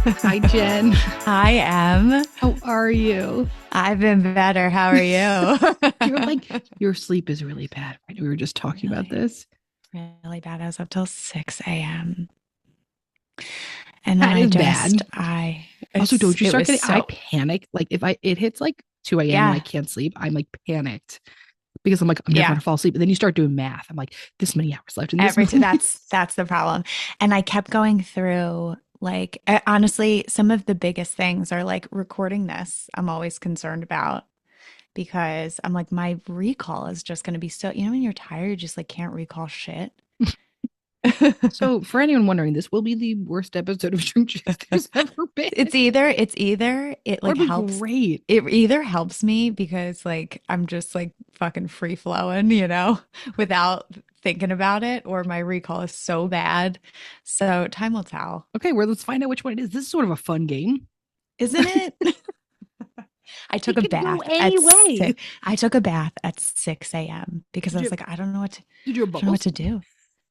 Hi, Jen. Hi, Em. How are you? I've been better. How are you? You're like, your sleep is really bad. Right? We were just talking about Really, this. really bad. I was up till 6 a.m. And then That is bad. Also, don't you it start was getting, I so, panic. Like, if it hits like 2 a.m. and I yeah, can't sleep, I'm like panicked because I'm like, I'm never yeah. going to fall asleep. And then you start doing math. I'm like, this many hours left in this movie. That's the problem. And I kept going through like honestly, some of the biggest things are like recording this. I'm always concerned about because I'm like my recall is just going to be so, when you're tired, you just like can't recall shit. So, for anyone wondering, this will be the worst episode of ShrinkChicks there's ever been. It's either it Or like it'd be helps great. it either helps me because like I'm just like fucking free flowing, without thinking about it, or my recall is so bad. So time will tell, Okay, well, let's find out which one it is. This is sort of a fun game. isn't it? I took It a could go bath any at way. 6. I took a bath at 6 a.m. because Did I was you like, did you have I don't know what bubbles? to do.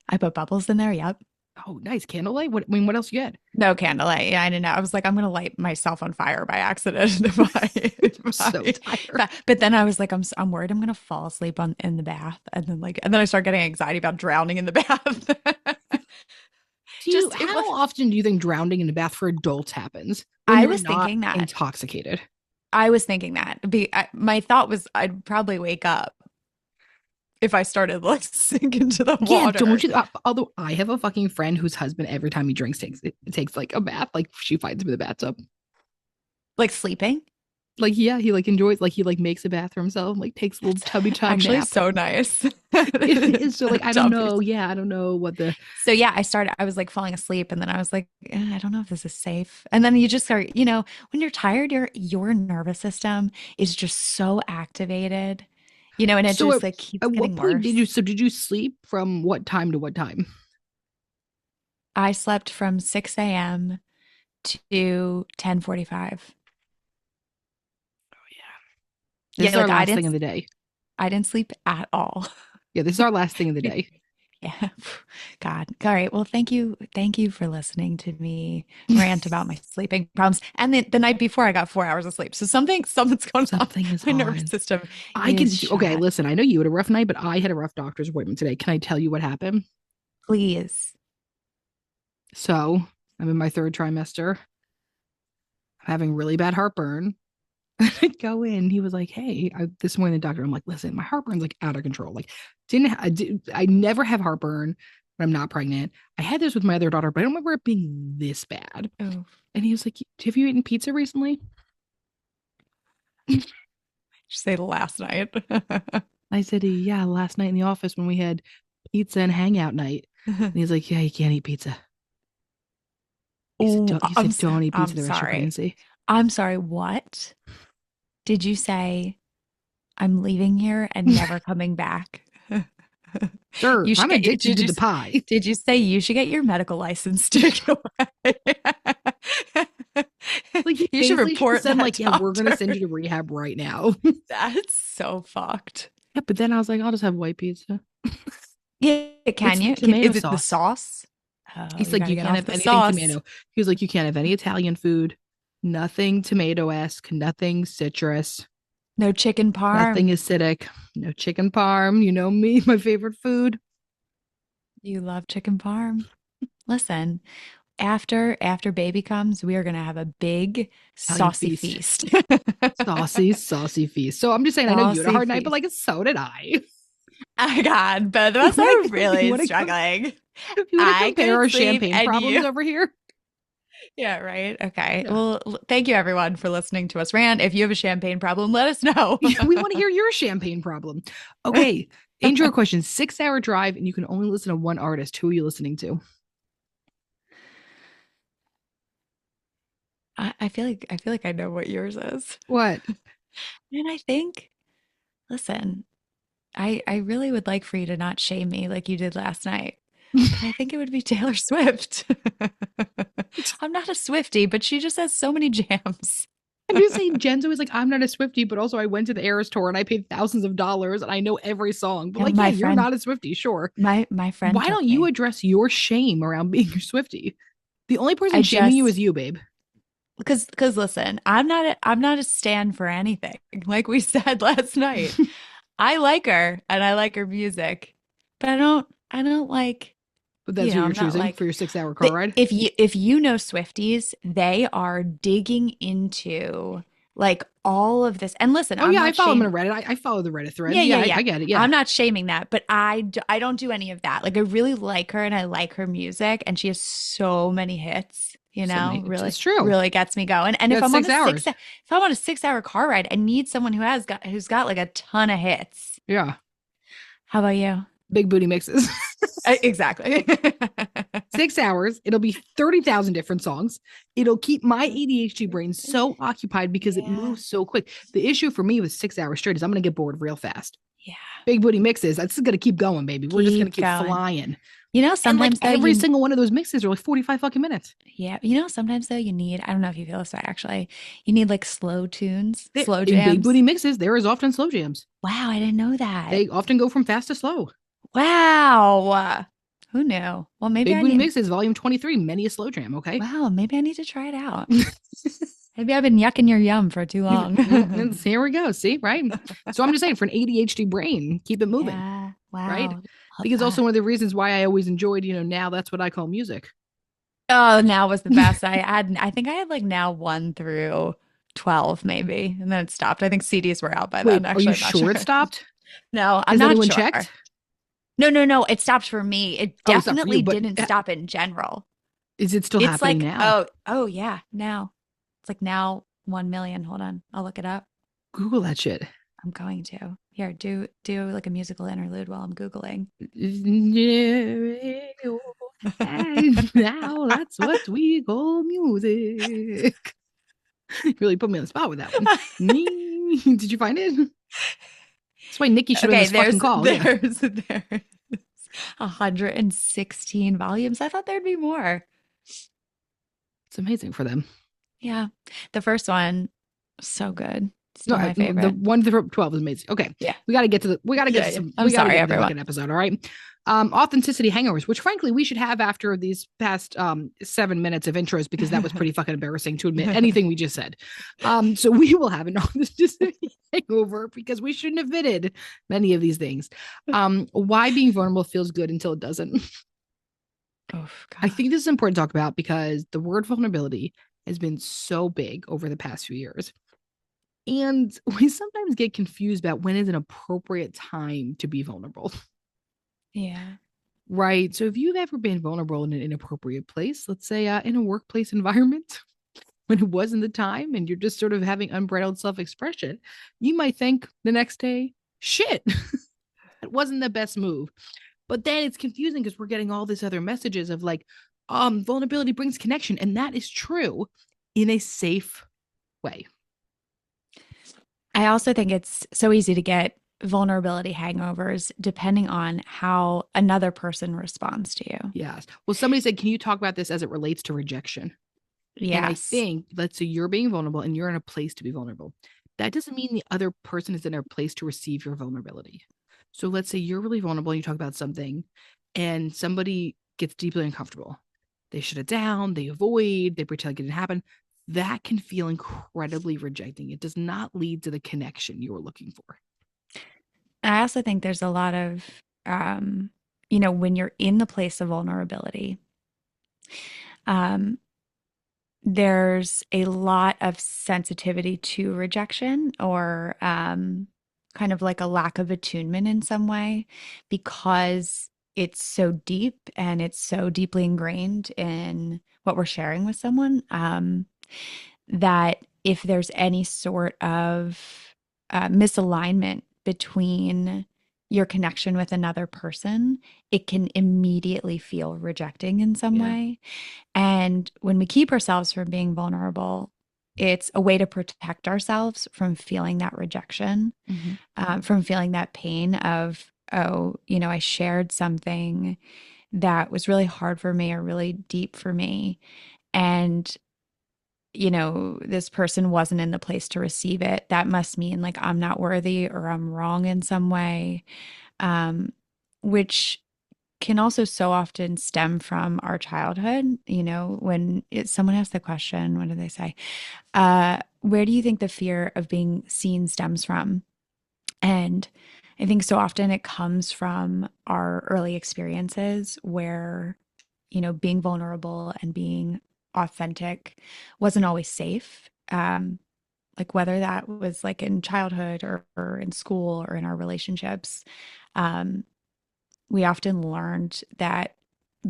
I put bubbles in there. Yep. Oh, nice. Candlelight? What I mean, what else you get? No candlelight. Yeah, I didn't know. I was like, I'm gonna light myself on fire by accident I'm so tired. but then I was like, I'm worried I'm gonna fall asleep in the bath, and then I start getting anxiety about drowning in the bath. Just it was. How often do you think drowning in a bath for adults happens when I you're was not thinking that. intoxicated? I was thinking that. My thought was I'd probably wake up if I started like sink into the Yeah, water. don't you? Although I have a fucking friend whose husband every time he drinks takes like a bath, like she finds him in the bathtub. Like sleeping. Like yeah, he like enjoys like he like makes a bath for himself, like takes a little That's tubby time actually nap. so nice. It is so like I don't Tubbies. know. Yeah, I don't know what the So yeah, I was like falling asleep and then I was like, I don't know if this is safe. And then you just start, when you're tired, your nervous system is just so activated, and it so just like keeps at what getting point worse. did you sleep from what time to what time? I slept from 6 a.m. to 10:45. Oh yeah. This Yeah, is our like last thing of the day. I didn't sleep at all. Yeah, this is our last thing of the day. Yeah. God. All right. Well, thank you. Thank you for listening to me rant about my sleeping problems. And then the night before I got 4 hours of sleep. So something's going on. Something is My nervous on. system I is can okay, shot. listen, I know you had a rough night, but I had a rough doctor's appointment today. Can I tell you what happened? Please. So, I'm in my third trimester. I'm having really bad heartburn. I go in. He was like, "Hey, this morning the doctor." I'm like, "Listen, my heartburn's like out of control. Like, I never have heartburn when I'm not pregnant. I had this with my other daughter, but I don't remember it being this bad." Oh, And he was like, "Have you eaten pizza recently?" just say last night. I said, "Yeah, last night in the office when we had pizza and hangout night." And he's like, "Yeah, you can't eat pizza." He said, Oh, "Don't." He said, "Don't eat pizza I'm the rest of your sorry. pregnancy." I'm sorry. What did you say? I'm leaving here and never coming back. Sir, You should I'm get, addicted to the pie. did you say you should get your medical license taken away? Like he You should basically just report said, that like, yeah, we're gonna doctor. send you to rehab right now. That's so fucked. Yeah, but then I was like, I'll just have white pizza. Yeah, can It's the you? tomato Is it the sauce. sauce? Oh, He's you like, got you to get can't off have the anything sauce. tomato. He was like, you can't have any Italian food, nothing tomato-esque, nothing citrus, No chicken nothing parm. acidic, no chicken parm. You know me, my favorite food. You love chicken parm. Listen, after baby comes, we are gonna have a big Italian saucy feast. feast. Saucy feast. So I'm just saying, I know you had a Saucy hard night, but feast. like so did I. Oh God, both of You us wanna are you really wanna struggling. you wanna I compare couldn't our sleep champagne and problems you. over here? Yeah, right. Okay. Yeah. Well, thank you everyone for listening to us rant. If you have a champagne problem, let us know. We want to hear your champagne problem. Okay. Intro question: 6 hour drive, and you can only listen to one artist. Who are you listening to? I feel like I know what yours is. What? And I think, listen, I really would like for you to not shame me like you did last night. But I think it would be Taylor Swift. I'm not a Swiftie, but she just has so many jams. I'm just saying, Jen's always like, I'm not a Swiftie, but also I went to the Eras tour and I paid thousands of dollars and I know every song. But Yeah, like, yeah, my you're friend, not a Swiftie, sure. my friend Why took don't you me. address your shame around being a Swiftie? The only person I shaming you is just you, babe. because listen, I'm not a stand for anything. Like we said last night. I like her and I like her music, but I don't like, But that's who you're I'm not choosing for like your 6 hour car ride. if you know Swifties, they are digging into like all of this. And listen, Oh I'm yeah, I not follow them shaming. on Reddit. I follow the Reddit thread. Yeah, Yeah, yeah, I yeah. get it. Yeah. I'm not shaming that, but I don't do any of that. Like I really like her and I like her music and she has so many hits, So many. really It's true. really gets me going. And You if got I'm on 6 hours. if I'm on a 6 hour car ride, I need someone who's got like a ton of hits. Yeah. How about you? Big booty mixes. Exactly. 6 hours. It'll be 30,000 different songs. It'll keep my ADHD brain so occupied because it Yeah. moves so quick. The issue for me with 6 hours straight is I'm going to get bored real fast. Yeah. Big booty mixes. That's going to keep going, baby. We're just going to Keep keep going. flying. And like Sometimes though every single one of those mixes are like 45 fucking minutes. yeah, sometimes though you need, I don't know if you feel this way actually, you need like slow tunes, They, slow in big jams. booty mixes, there is often slow jams. Wow, I didn't know that. They often go from fast to slow. Wow. Who knew? Well, maybe Big I booty need, mixes, volume 23, many a slow jam. Okay. wow, maybe I need to try it out. Maybe I've been yucking your yum for too long. Here we go. See, right? So I'm just saying, for an ADHD brain, keep it moving, Yeah. right? Wow. I Love think it's also that. one of the reasons why I always enjoyed, now that's what I call music. Oh, now was the best. I think I had like now 1 through 12 maybe, and then it stopped. I think CDs were out by then. Wait, are you Actually, I'm not sure it sure. stopped? No, I'm Has not anyone sure. checked? No, no, no. It stopped for me. It Oh, it's not for you, definitely but didn't stop in general. is it still It's happening like, now? oh yeah, now. It's like now 1 million. Hold on. I'll look it up. Google that shit. I'm going to. Here, do like a musical interlude while I'm Googling. And now that's what we call music. You really put me on the spot with that one. Did you find it? That's why Nikki should have Okay, this fucking call. Yeah. there's 116 volumes. I thought there'd be more. It's amazing for them. Yeah. The first one, so good. No, Still my the favorite. 1 through 12 is amazing. Okay, Yeah. we got to get to we got to get Yeah, to yeah. some, I'm we got to sorry, get to the everyone. fucking episode. All right. Authenticity hangovers, which frankly we should have after these past 7 minutes of intros because that was pretty fucking embarrassing to admit anything we just said. So we will have an authenticity hangover because we shouldn't have admitted many of these things. Why being vulnerable feels good until it doesn't. Oh, I God. think this is important to talk about because the word vulnerability has been so big over the past few years. And we sometimes get confused about when is an appropriate time to be vulnerable. Yeah. Right. So if you've ever been vulnerable in an inappropriate place, let's say in a workplace environment, when it wasn't the time and you're just sort of having unbridled self-expression, you might think the next day, shit, it wasn't the best move. But then it's confusing because we're getting all this other messages of like, vulnerability brings connection. And that is true in a safe way. I also think it's so easy to get vulnerability hangovers depending on how another person responds to you. Yes. Well, somebody said, can you talk about this as it relates to rejection? And I Yes. think, let's say you're being vulnerable and you're in a place to be vulnerable. That doesn't mean the other person is in a place to receive your vulnerability. So let's say you're really vulnerable and you talk about something and somebody gets deeply uncomfortable. They shut it down, they avoid, they pretend like it didn't happen. That can feel incredibly rejecting. It does not lead to the connection you were looking for. I also think there's a lot of, when you're in the place of vulnerability, um, there's a lot of sensitivity to rejection or kind of like a lack of attunement in some way because it's so deep and it's so deeply ingrained in what we're sharing with someone that if there's any sort of misalignment between your connection with another person, it can immediately feel rejecting in some Yeah. way. And when we keep ourselves from being vulnerable, it's a way to protect ourselves from feeling that rejection, from feeling that pain of, oh, I shared something that was really hard for me or really deep for me. And, this person wasn't in the place to receive it. That must mean like I'm not worthy or I'm wrong in some way, which can also so often stem from our childhood. You know, when someone asks the question, what do they say? Where do you think the fear of being seen stems from? And I think so often it comes from our early experiences where, you know, being vulnerable and being authentic wasn't always safe. Like whether that was like in childhood or in school or in our relationships. Um, we often learned that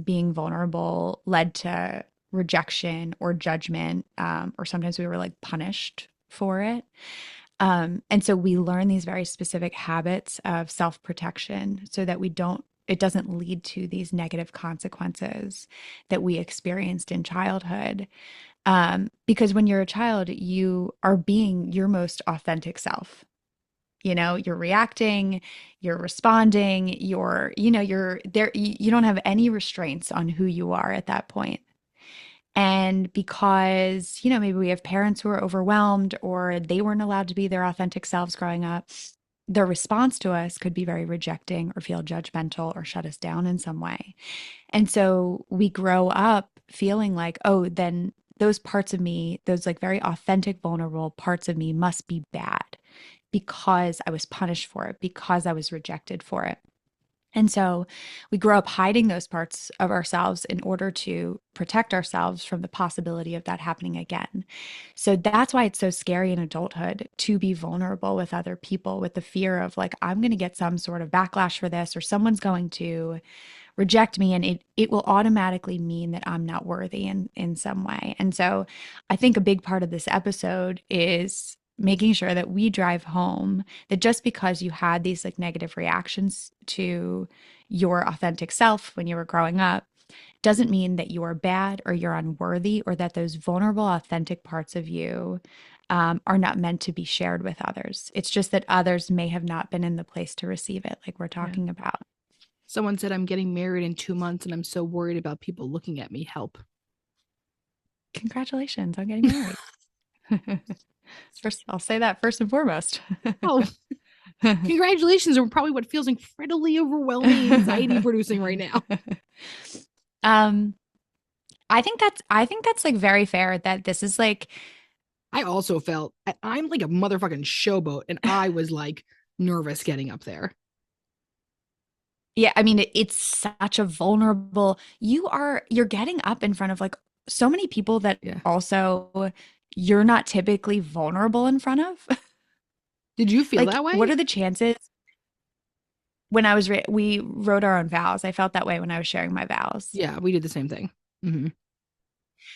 being vulnerable led to rejection or judgment, or sometimes we were like punished for it. And so we learn these very specific habits of self protection so that it doesn't lead to these negative consequences that we experienced in childhood. Because when you're a child, you are being your most authentic self. You know, you're reacting, you're responding, you're there, you don't have any restraints on who you are at that point. And because, you know, maybe we have parents who are overwhelmed or they weren't allowed to be their authentic selves growing up, their response to us could be very rejecting or feel judgmental or shut us down in some way. And so we grow up feeling like, oh, then those parts of me, those like very authentic, vulnerable parts of me must be bad because I was punished for it, because I was rejected for it. And so we grow up hiding those parts of ourselves in order to protect ourselves from the possibility of that happening again. So that's why it's so scary in adulthood to be vulnerable with other people, with the fear of like, I'm going to get some sort of backlash for this, or someone's going to reject me, and it will automatically mean that I'm not worthy in some way. And so I think a big part of this episode is making sure that we drive home that just because you had these like negative reactions to your authentic self when you were growing up doesn't mean that you are bad or you're unworthy, or that those vulnerable, authentic parts of you are not meant to be shared with others. It's just that others may have not been in the place to receive it, like we're Yeah. talking about. Someone said, I'm getting married in 2 months and I'm so worried about people looking at me. Help. Congratulations on getting married. First, I'll say that first and foremost. Oh, congratulations are probably what feels incredibly overwhelming, anxiety producing right now. Um, I think that's like very fair that this is like, I also felt I'm like a motherfucking showboat, and I was like nervous getting up there. yeah, I mean it's such a vulnerable, you're getting up in front of like so many people that Yeah. also you're not typically vulnerable in front of. Did you feel Like that what way? are the chances? When I was we wrote our own vows. I felt that way when I was sharing my vows. Yeah, we did the same thing. Mm-hmm.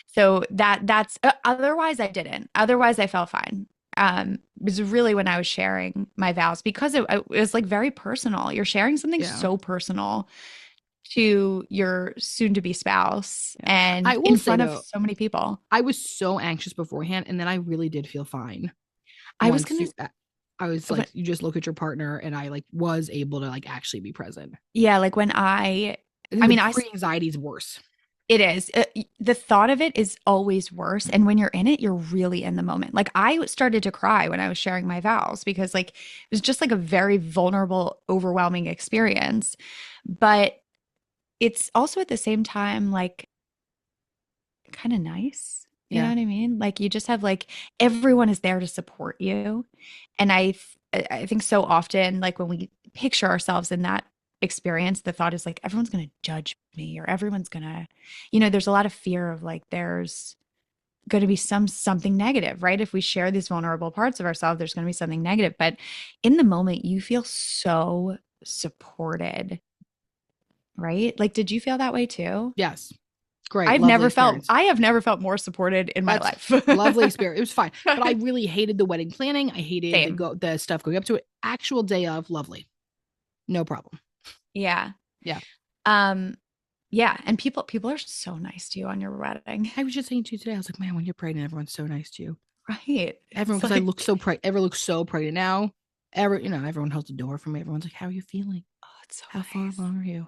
So that's otherwise I didn't. Otherwise I felt fine. It was really when I was sharing my vows because it was like very personal. You're sharing something Yeah. so personal to your soon to be spouse Yeah. I and will in say front of though, so many people. I was so anxious beforehand, and then I really did feel fine I was once gonna, you. I was when, like, you just look at your partner, and I like was able to like actually be present. yeah, like when I think I the mean, pre-anxiety is worse. it is. The thought of it is always worse. And when you're in it, you're really in the moment. Like I started to cry when I was sharing my vows because like it was just like a very vulnerable, overwhelming experience. But it's also at the same time like kind of nice. You know Yeah. what I mean? Like you just have like everyone is there to support you. And I think so often like when we picture ourselves in that experience, the thought is like everyone's going to judge me or everyone's going to, you know, there's a lot of fear of like there's going to be something negative, right? If we share these vulnerable parts of ourselves, there's going to be something negative. But in the moment, you feel so supported, right? Like, did you feel that way too? Yes. Great. Lovely experience. I have never felt more supported in my That's life. lovely experience. It was fine, but I really hated the wedding planning. I hated Same. the stuff going up to it. Actual day of, lovely, no problem. Yeah. Yeah, Um, yeah. And people are so nice to you on your wedding. I was just saying to you today. I was like, man, when you're pregnant, everyone's so nice to you. Right. Everyone, It's because I look like, so pregnant. Everyone looks so pregnant now. Everyone holds the door for me. Everyone's like, how are you feeling? oh, it's so How far nice. along are you?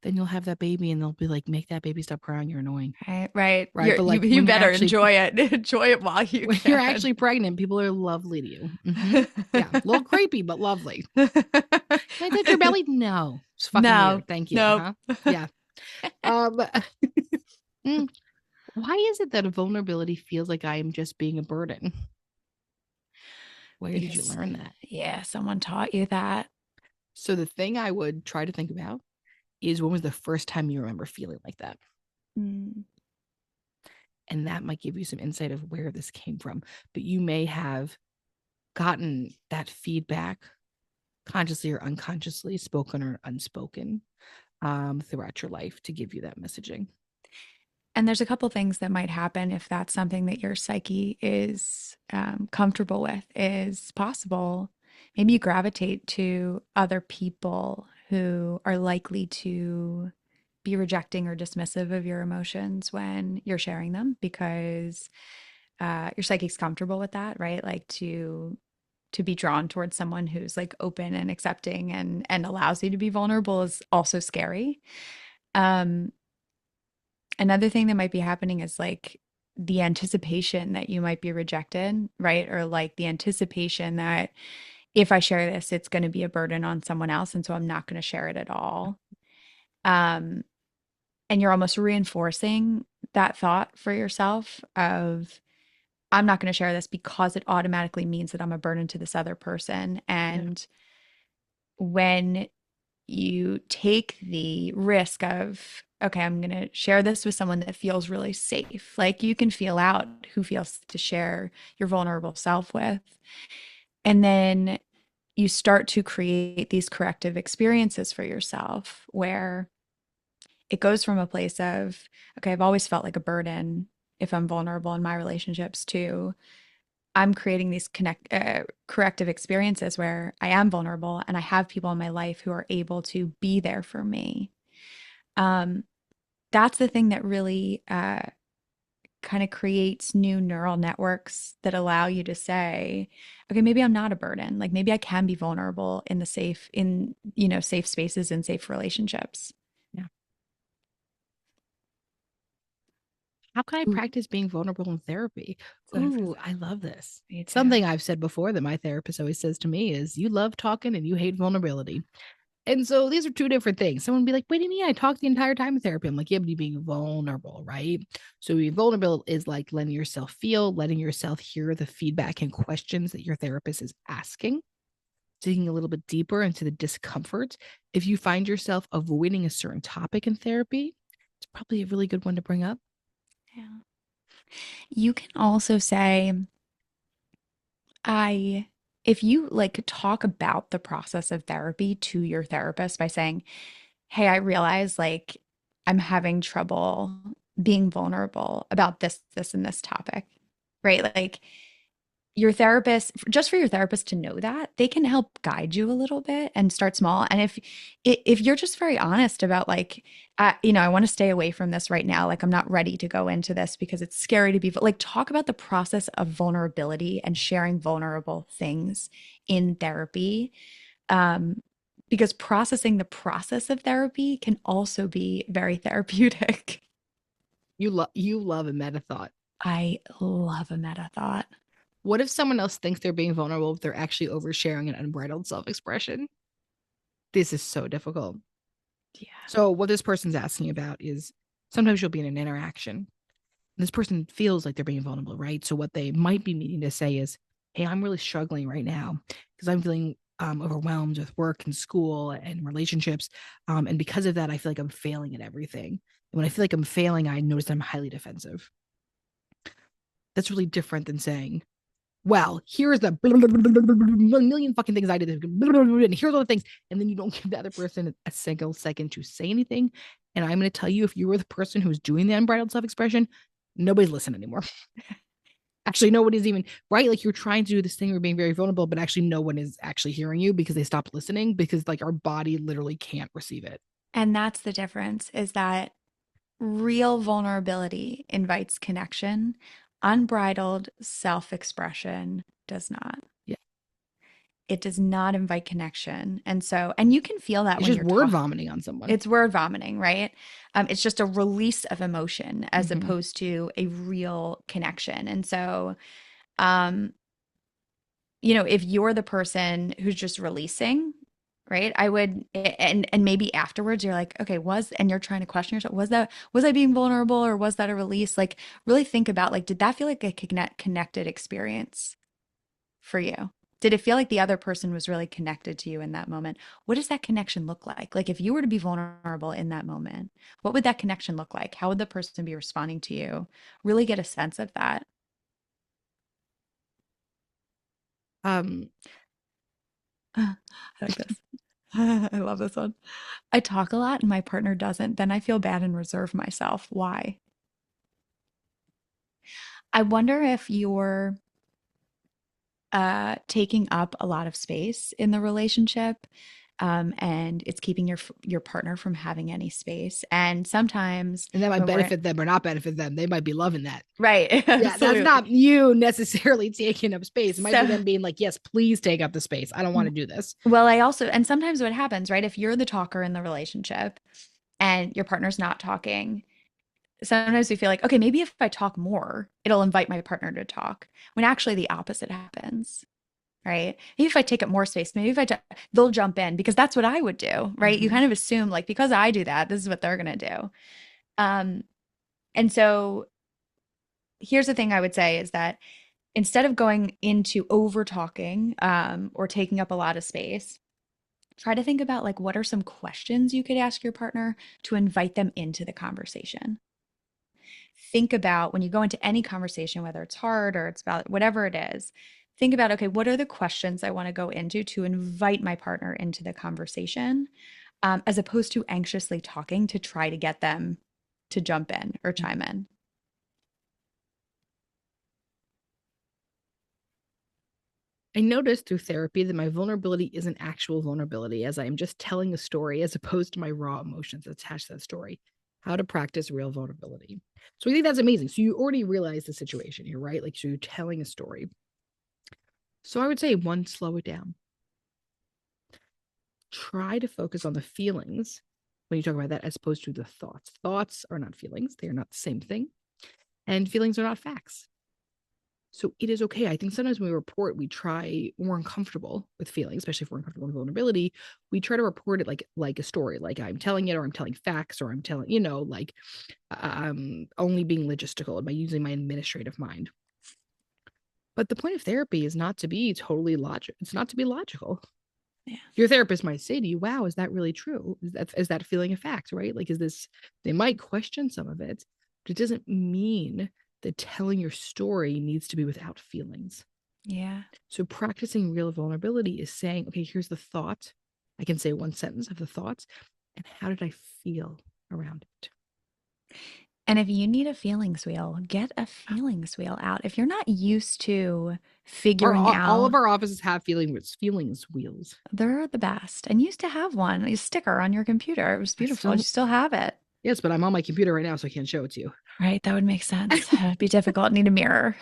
Then you'll have that baby, and they'll be like, make that baby stop crying. You're annoying, Right. Right. right? But like You better enjoy it. Enjoy it while you when you're can. actually pregnant, people are lovely to you. Yeah, a little creepy, but lovely. Can I touch your belly? No. It's fucking No, weird. Thank you. nope. Huh? Yeah. Um, mm, why is it that a vulnerability feels like I am just being a burden? Where did you Because, learn that? yeah, someone taught you that. So the thing I would try to think about is when was the first time you remember feeling like that? Mm. And that might give you some insight of where this came from. But you may have gotten that feedback consciously or unconsciously, spoken or unspoken, throughout your life to give you that messaging. And there's a couple things that might happen if that's something that your psyche is comfortable with, is possible. Maybe you gravitate to other people who are likely to be rejecting or dismissive of your emotions when you're sharing them because your psyche's comfortable with that, right? Like to be drawn towards someone who's like open and accepting and allows you to be vulnerable is also scary. Um, Another thing that might be happening is like the anticipation that you might be rejected, right? Or like the anticipation that if I share this, it's going to be a burden on someone else. And so I'm not going to share it at all. Um, and you're almost reinforcing that thought for yourself of, I'm not going to share this because it automatically means that I'm a burden to this other person. Yeah. And when you take the risk of, okay, I'm going to share this with someone that feels really safe. Like you can feel out who feels to share your vulnerable self with. And then you start to create these corrective experiences for yourself where it goes from a place of, okay, I've always felt like a burden if I'm vulnerable in my relationships to I'm creating these corrective experiences where I am vulnerable and I have people in my life who are able to be there for me. Um, that's the thing that really kind of creates new neural networks that allow you to say, okay, maybe I'm not a burden. Like maybe I can be vulnerable in the safe, in, safe spaces and safe relationships. Yeah. How can I Ooh, practice being vulnerable in therapy? go ahead for Ooh, that. I love this. Me too. Something I've said before that my therapist always says to me is, you love talking and you hate vulnerability. And so these are two different things. Someone would be like, "What do you mean? I talked the entire time in therapy." I'm like, "Yeah, but you're being vulnerable, right?" So being vulnerable is like letting yourself feel, letting yourself hear the feedback and questions that your therapist is asking, digging a little bit deeper into the discomfort. If you find yourself avoiding a certain topic in therapy, it's probably a really good one to bring up. Yeah. You can also say, I, if you like talk about the process of therapy to your therapist by saying, hey, I realize like I'm having trouble being vulnerable about this, and this topic, right? Like your therapist, just for your therapist to know that, they can help guide you a little bit and start small. And if you're just very honest about like, I want to stay away from this right now. Like I'm not ready to go into this because it's scary to be like talk about the process of vulnerability and sharing vulnerable things in therapy. Um, because processing the process of therapy can also be very therapeutic. You love a meta thought. I love a meta thought. What if someone else thinks they're being vulnerable, but they're actually oversharing an unbridled self-expression? This is so difficult. Yeah. So what this person's asking about is, sometimes you'll be in an interaction. This person feels like they're being vulnerable, right? So what they might be meaning to say is, "Hey, I'm really struggling right now because I'm feeling overwhelmed with work and school and relationships, and because of that, I feel like I'm failing at everything. And when I feel like I'm failing, I notice I'm highly defensive." That's really different than saying, "Well, here's the million fucking things I did, and here's all the things," and then you don't give the other person a single second to say anything. And I'm going to tell you, if you were the person who's doing the unbridled self-expression, nobody's listening anymore. Actually, nobody's even, right. Like you're trying to do this thing, you're being very vulnerable, but actually no one is actually hearing you because they stopped listening, because like our body literally can't receive it. And that's the difference is that real vulnerability invites connection. Unbridled self expression does not. Yeah. It does not invite connection. And so, and you can feel that It's when just you're word talking. vomiting on someone. It's word vomiting, right? It's just a release of emotion as Mm-hmm. opposed to a real connection. And so, um, if you're the person who's just releasing, right? I would, and maybe afterwards you're like, okay, and you're trying to question yourself, was I being vulnerable or was that a release? Like really think about like, did that feel like a connected experience for you? Did it feel like the other person was really connected to you in that moment? What does that connection look like? Like if you were to be vulnerable in that moment, what would that connection look like? How would the person be responding to you? Really get a sense of that. Um, I like this. I love this one. I talk a lot and my partner doesn't. Then I feel bad and reserve myself. Why? I wonder if you're taking up a lot of space in the relationship, and it's keeping your partner from having any space. And sometimes and that might when we're benefit them or not benefit them. They might be loving that. right, Yeah, that's absolutely. not you necessarily taking up space. It might be So, them being like, yes, please take up the space. I don't want to do this. well, and sometimes what happens, right? If you're the talker in the relationship and your partner's not talking, sometimes we feel like, okay, maybe if I talk more, it'll invite my partner to talk. When actually the opposite happens, right? Maybe if I take up more space, maybe they'll jump in because that's what I would do, right? You Mm-hmm. kind of assume like because I do that, this is what they're gonna do. Um, and so here's the thing I would say is that instead of going into over talking or taking up a lot of space, try to think about like what are some questions you could ask your partner to invite them into the conversation. Think about when you go into any conversation, whether it's hard or it's about whatever it is, think about, okay, what are the questions I want to go into to invite my partner into the conversation, as opposed to anxiously talking to try to get them to jump in or chime in. I noticed through therapy that my vulnerability isn't actual vulnerability, as I am just telling a story as opposed to my raw emotions attached to that story. How to practice real vulnerability. So I think that's amazing. So you already realize the situation here, right? Like, so you're telling a story. So I would say one, slow it down. Try to focus on the feelings when you talk about that as opposed to the thoughts. Thoughts are not feelings, they are not the same thing. And feelings are not facts. So it is okay. I think sometimes when we report, when we're uncomfortable with feelings, especially if we're uncomfortable with vulnerability, we try to report it like a story, like I'm telling it, or I'm telling facts, or I'm telling, like I'm only being logistical by using my administrative mind. But the point of therapy is not to be totally logical. It's not to be logical. Yeah. Your therapist might say to you, wow, is that really true? Is that feeling a fact, right? Like, is this, they might question some of it, but it doesn't mean that telling your story needs to be without feelings. Yeah. So practicing real vulnerability is saying, okay, here's the thought. I can say one sentence of the thoughts. And how did I feel around it? And if you need a feelings wheel, get a feelings wheel out. If you're not used to figuring All of out, our offices have feelings wheels. they're the best. And you used to have one, a sticker on your computer. It was I beautiful. You still, still have it. yes, but I'm on my computer right now, so I can't show it to you. Right, that would make sense. It'd be difficult. Need a mirror.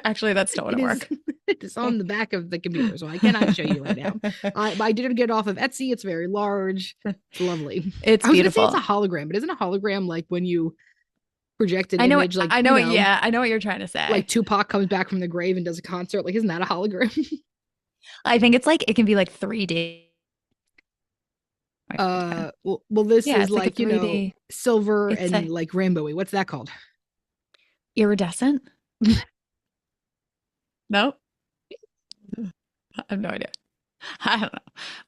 Actually, that still It wouldn't is work. it is on the back of the computer, so I cannot show you right now. I did get it off of Etsy. It's very large. It's lovely. It's I was gonna say it's a beautiful. hologram, but isn't a hologram like when you project an image, like I know what, yeah, I know what you're trying to like say. Tupac comes back from the grave and does a concert? Like, isn't that a hologram? I think it's like it can be like 3D. Well, this Yeah, is it's like a like, 3D. silver It's and a like rainbowy. What's that called? iridescent. No, I have no idea. I don't know.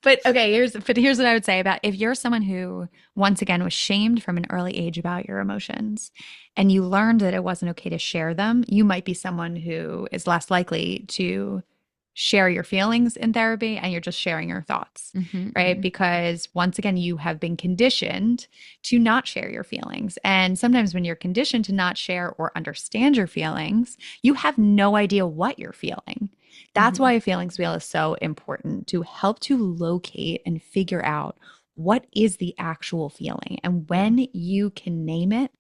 But okay, here's what I would say about if you're someone who once again was shamed from an early age about your emotions and you learned that it wasn't okay to share them, you might be someone who is less likely to share your feelings in therapy and you're just sharing your thoughts, Mm-hmm, right? mm-hmm. Because once again, you have been conditioned to not share your feelings. And sometimes when you're conditioned to not share or understand your feelings, you have no idea what you're feeling. That's Mm-hmm. why a feelings wheel is so important to help to locate and figure out what is the actual feeling. And Yeah. when you can name it,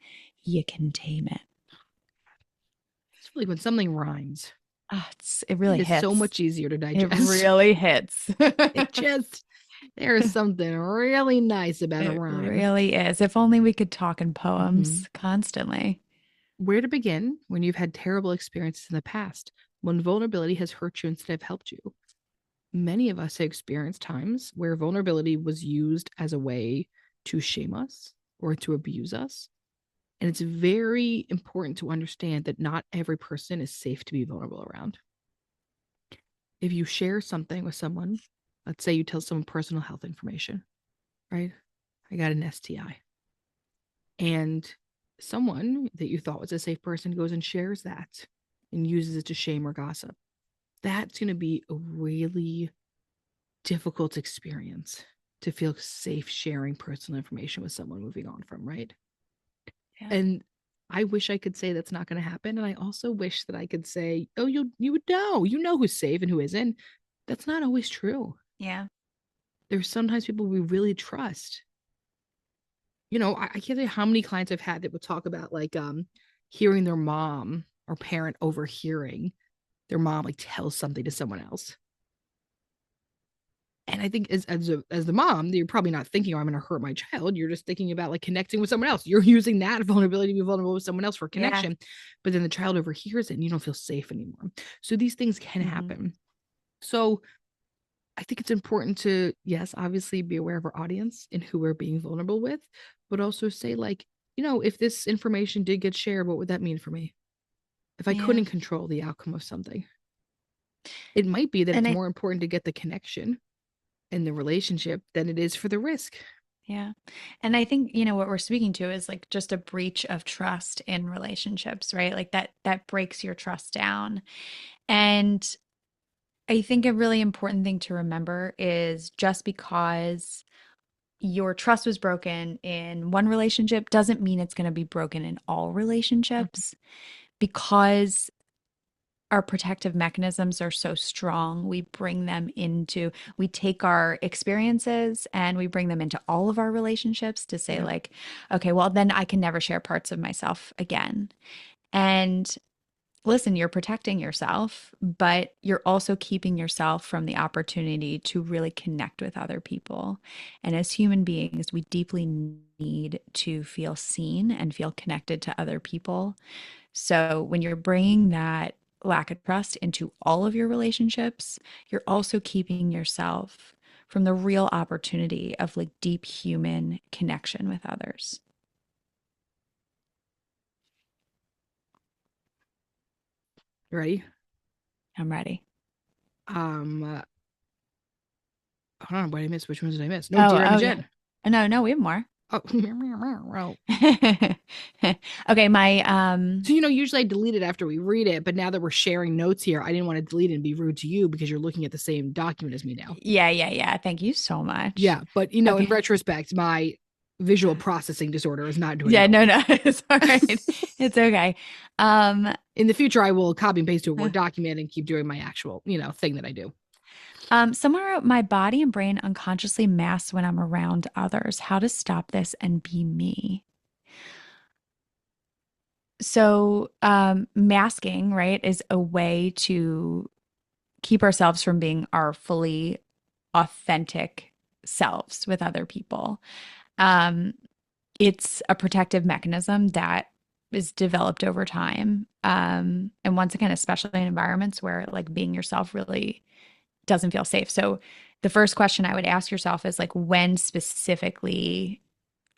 you can tame it. It's really when something rhymes, It it really is so hits. much easier to It digest. really hits. It just, there is something really nice about a It rhyme. really is. If only we could talk in Mm-hmm. poems constantly. Where to begin when you've had terrible experiences in the past, when vulnerability has hurt you instead of helped you? many of us have experienced times where vulnerability was used as a way to shame us or to abuse us. And it's very important to understand that not every person is safe to be vulnerable around. If you share something with someone, let's say you tell someone personal health information, right? I got an STI. And someone that you thought was a safe person goes and shares that and uses it to shame or gossip. That's going to be a really difficult experience to feel safe sharing personal information with someone moving on from, right? Yeah. And I wish I could say that's not going to happen. And I also wish that I could say, oh, you would know. You know who's safe and who isn't. That's not always true. Yeah. There's sometimes people we really trust. I can't tell you how many clients I've had that would talk about like hearing their mom or parent overhearing their mom like tell something to someone else. And I think as the mom, you're probably not thinking, oh, I'm going to hurt my child. You're just thinking about like connecting with someone else. You're using that vulnerability to be vulnerable with someone else for Yeah. connection. But then the child overhears it and you don't feel safe anymore. So these things can Hmm. happen. So I think it's important to, yes, obviously be aware of our audience and who we're being vulnerable with, but also say, like, if this information did get shared, what would that mean for me? If I Yeah. couldn't control the outcome of something, it might be that And it's I, more important to get the connection in the relationship than it is for the risk. yeah. And I think, what we're speaking to is like just a breach of trust in relationships, right? Like that breaks your trust down. And I think a really important thing to remember is just because your trust was broken in one relationship doesn't mean it's going to be broken in all Mhm. relationships because our protective mechanisms are so strong. We take our experiences and we bring them into all of our relationships to say, Yeah. like, okay, well, then I can never share parts of myself again. And listen, you're protecting yourself, but you're also keeping yourself from the opportunity to really connect with other people. And as human beings, we deeply need to feel seen and feel connected to other people. So when you're bringing that lack of trust into all of your relationships, you're also keeping yourself from the real opportunity of like deep human connection with others. Ready? I'm ready. Um, hold on, what did I miss? Which ones did I miss? No, Oh, dear Emma oh yeah. Jen. No, no, we have more. Oh, well. Okay, my So usually I delete it after we read it, but now that we're sharing notes here, I didn't want to delete it and be rude to you because you're looking at the same document as me now. yeah, yeah, yeah. Thank you so much. Yeah, but in Okay. retrospect, my visual processing disorder is not doing Yeah, well. no, no. It's all right. It's okay. Um In the future, I will copy and paste to a Word document and keep doing my actual, thing that I do. Someone wrote, my body and brain unconsciously mask when I'm around others. How to stop this and be me? So, masking, right, is a way to keep ourselves from being our fully authentic selves with other people. Um, it's a protective mechanism that is developed over time. And once again, especially in environments where like being yourself really doesn't feel safe. So the first question I would ask yourself is like, when specifically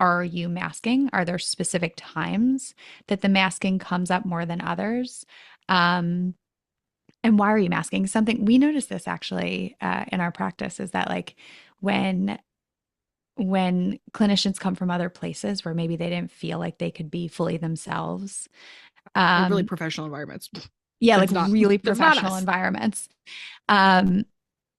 are you masking? Are there specific times that the masking comes up more than others? Um, and why are you masking? Something we noticed this actually in our practice is that like when clinicians come from other places where maybe they didn't feel like they could be fully themselves, In really um, professional environments. yeah, like It's not, really that's not professional us. environments, um,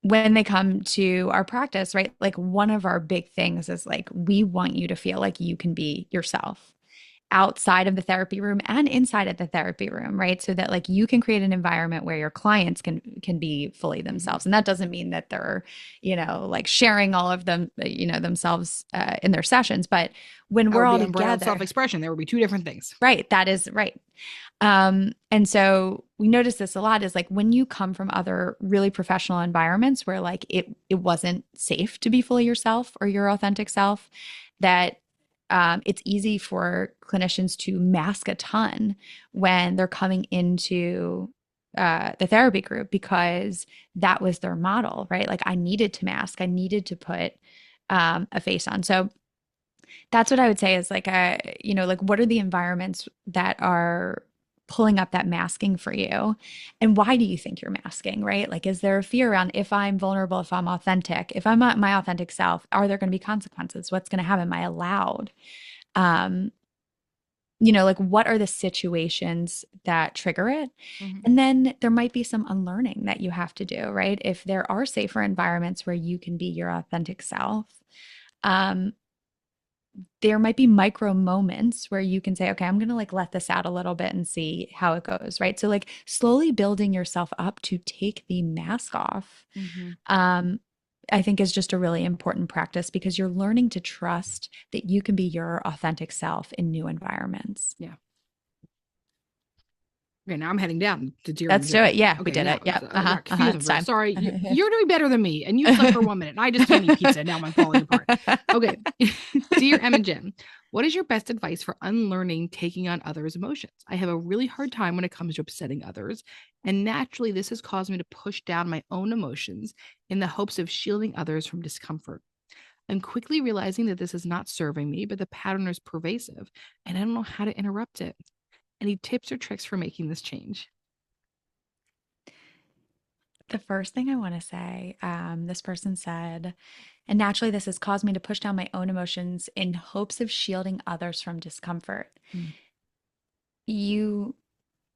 when they come to our practice, right? Like one of our big things is like we want you to feel like you can be yourself outside of the therapy room and inside of the therapy room, right? So that like you can create an environment where your clients can be fully Mhm. themselves. And that doesn't mean that they're, like sharing all of them, themselves in their sessions, but when That we're would all be unbridled together, self-expression. There would be two different things. right, that is right. And so we notice this a lot is like when you come from other really professional environments where like it wasn't safe to be fully yourself or your authentic self, that it's easy for clinicians to mask a ton when they're coming into the therapy group because that was their model, right? Like I needed to mask, I needed to put a face on. So that's what I would say is like like what are the environments that are pulling up that masking for you? And why do you think you're masking, right? Like, is there a fear around if I'm vulnerable, if I'm authentic, if I'm not my authentic self, are there going to be consequences? What's going to happen? Am I allowed? Um, like what are the situations that trigger it? Mhm. And then there might be some unlearning that you have to do, right? If there are safer environments where you can be your authentic self, um, there might be micro moments where you can say, okay, I'm going to like let this out a little bit and see how it goes, right? So like slowly building yourself up to take the mask off, Mhm. um, I think is just a really important practice because you're learning to trust that you can be your authentic self in new environments. Yeah. Okay, now I'm heading down to Dear Let's do Imogen. it. Yeah, we Okay, did now it. Yep. I got confused It's for time. sorry. You're doing better than me, and you slept for 1 minute, and I just can't eat pizza. Now I'm falling apart. Okay, Dear Em and Jen, what is your best advice for unlearning taking on others' emotions? I have a really hard time when it comes to upsetting others, and naturally, this has caused me to push down my own emotions in the hopes of shielding others from discomfort. I'm quickly realizing that this is not serving me, but the pattern is pervasive, and I don't know how to interrupt it. Any tips or tricks for making this change? The first thing I want to say, this person said, and naturally, this has caused me to push down my own emotions in hopes of shielding others from discomfort. Mm. You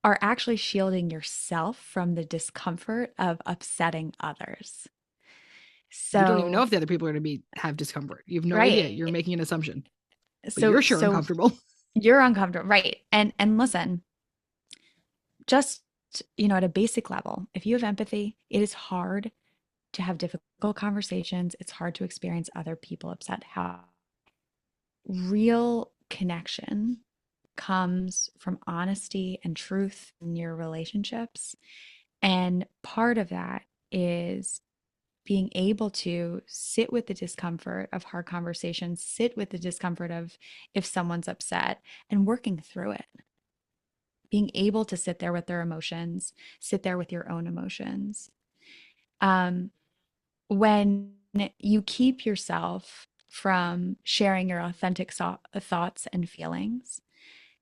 are actually shielding yourself from the discomfort of upsetting others. You don't even know So, if the other people are going to have discomfort. You have no idea. right. You're making an assumption, but So, you're sure so uncomfortable. you're uncomfortable, right? And listen, just at a basic level, if you have empathy, it is hard to have difficult conversations. It's hard to experience other people upset. How real connection comes from honesty and truth in your relationships. And part of that is being able to sit with the discomfort of hard conversations, sit with the discomfort of if someone's upset and working through it. Being able to sit there with their emotions, sit there with your own emotions. Um, when you keep yourself from sharing your authentic thoughts and feelings,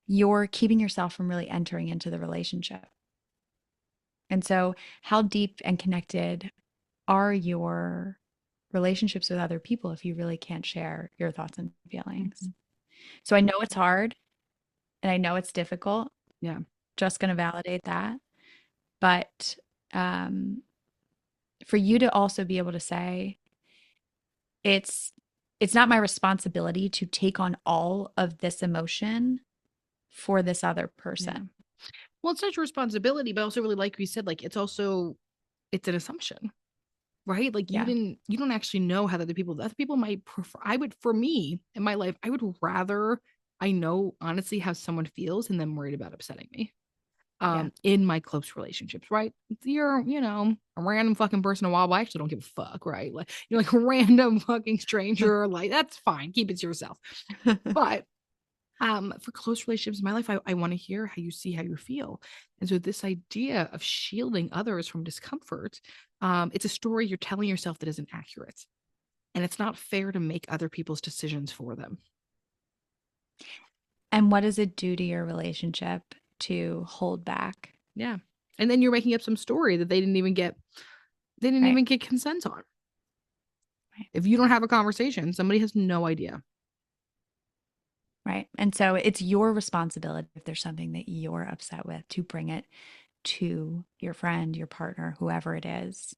you're keeping yourself from really entering into the relationship. And so, how deep and connected are your relationships with other people if you really can't share your thoughts and feelings? Mhm. So, I know it's hard and I know it's difficult. Yeah. Just going to validate that. But um, for you to also be able to say, it's it's not my responsibility to take on all of this emotion for this other Yeah. person. Well, it's not your responsibility, but also really like you said, like it's an assumption, right? Like Yeah. you don't actually know how the other people might prefer. I would, for me in my life, I would rather I know honestly how someone feels and then worried about upsetting me. Yeah. In my close relationships, right? If you're, a random fucking person in a while, I actually don't give a fuck, right? Like you're like a random fucking stranger, like that's fine, keep it to yourself. But for close relationships in my life, I want to hear how you see how you feel. And so this idea of shielding others from discomfort, it's a story you're telling yourself that isn't accurate. And it's not fair to make other people's decisions for them. And what does it do to your relationship to hold back? Yeah. And then you're making up some story that they didn't Right. even get consent on. Right. If you don't have a conversation, somebody has no idea. Right. And so it's your responsibility if there's something that you're upset with to bring it to your friend, your partner, whoever it is,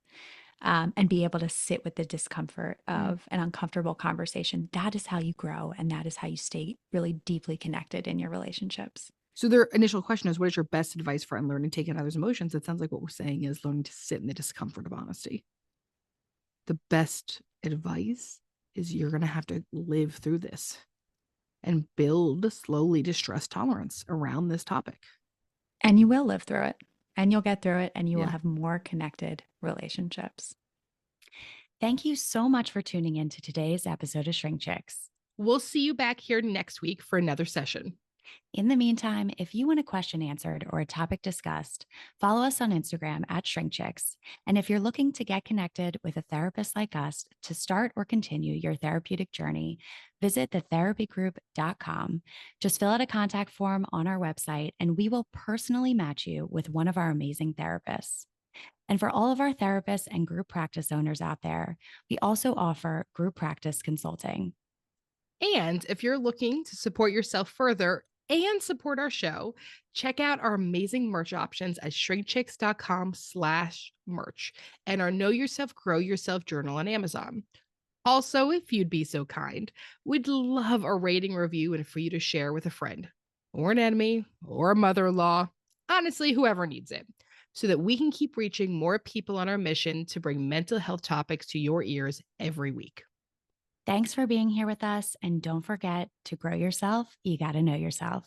and be able to sit with the discomfort Yeah. of an uncomfortable conversation. That is how you grow and that is how you stay really deeply connected in your relationships. So their initial question is, what is your best advice for unlearning taking others' emotions? It sounds like what we're saying is learning to sit in the discomfort of honesty. The best advice is you're going to have to live through this and build slowly distress tolerance around this topic. And you will live through it and you'll get through it and you will Yeah. have more connected relationships. Thank you so much for tuning in to today's episode of Shrink Chicks. We'll see you back here next week for another session. In the meantime, if you want a question answered or a topic discussed, follow us on Instagram at ShrinkChicks. And if you're looking to get connected with a therapist like us to start or continue your therapeutic journey, visit thetherapygroup.com. Just fill out a contact form on our website, and we will personally match you with one of our amazing therapists. And for all of our therapists and group practice owners out there, we also offer group practice consulting. And if you're looking to support yourself further and support our show, check out our amazing merch options at shrinkchicks.com/merch and our Know Yourself, Grow Yourself journal on Amazon. Also, if you'd be so kind, we'd love a rating, review, and for you to share with a friend or an enemy or a mother-in-law, honestly, whoever needs it, so that we can keep reaching more people on our mission to bring mental health topics to your ears every week. Thanks for being here with us. And don't forget, to grow yourself, you got to know yourself.